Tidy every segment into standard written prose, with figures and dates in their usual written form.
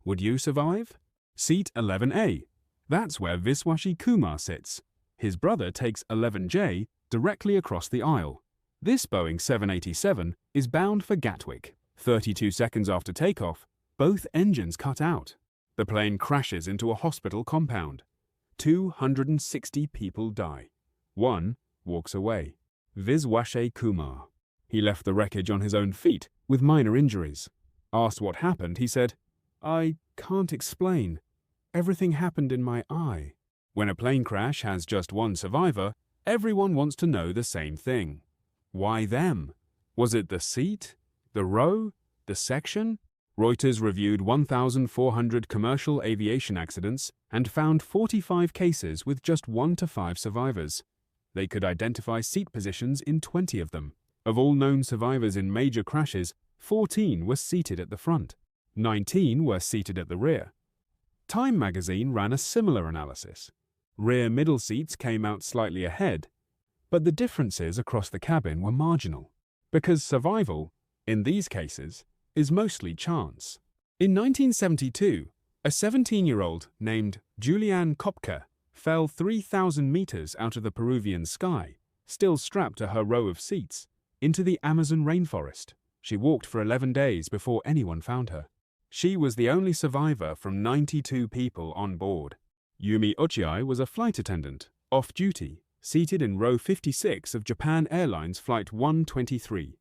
Would you survive? Seat 11A. That's where Viswashi Kumar sits. His brother takes 11J directly across the aisle. This Boeing 787 is bound for Gatwick. 32 seconds after takeoff, both engines cut out. The plane crashes into a hospital compound. 260 people die. One walks away. Viswashi Kumar. He left the wreckage on his own feet with minor injuries. Asked what happened, he said, "I can't explain. Everything happened in my eye." When a plane crash has just one survivor, everyone wants to know the same thing. Why them? Was it the seat? The row? The section? Reuters reviewed 1,400 commercial aviation accidents and found 45 cases with just 1 to 5 survivors. They could identify seat positions in 20 of them. Of all known survivors in major crashes, 14 were seated at the front. 19 were seated at the rear. Time magazine ran a similar analysis. Rear middle seats came out slightly ahead, but the differences across the cabin were marginal, because survival, in these cases, is mostly chance. In 1972, a 17-year-old named Juliane Koepke fell 3,000 meters out of the Peruvian sky, still strapped to her row of seats, into the Amazon rainforest. She walked for 11 days before anyone found her. She was the only survivor from 92 people on board. Yumi Ochiai was a flight attendant, off-duty, seated in row 56 of Japan Airlines Flight 123,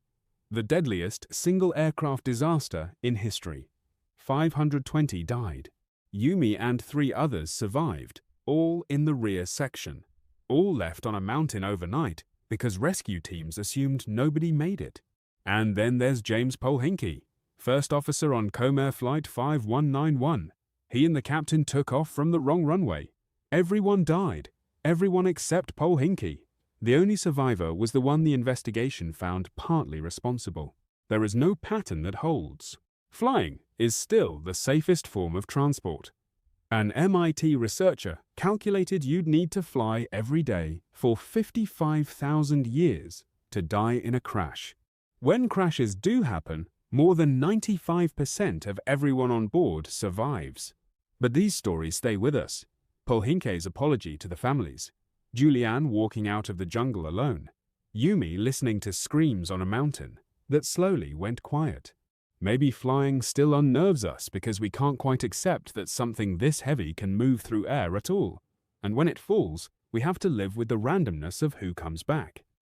the deadliest single-aircraft disaster in history. 520 died. Yumi and 3 others survived, all in the rear section. All left on a mountain overnight because rescue teams assumed nobody made it. And then there's James Polhinky, first officer on Comair Flight 5191. He and the captain took off from the wrong runway. Everyone died, everyone except Polhinky. The only survivor was the one the investigation found partly responsible. There is no pattern that holds. Flying is still the safest form of transport. An MIT researcher calculated you'd need to fly every day for 55,000 years to die in a crash. When crashes do happen, more than 95% of everyone on board survives. But these stories stay with us. Polhinky's apology to the families, Juliane walking out of the jungle alone, Yumi listening to screams on a mountain that slowly went quiet. Maybe flying still unnerves us because we can't quite accept that something this heavy can move through air at all, and when it falls, we have to live with the randomness of who comes back.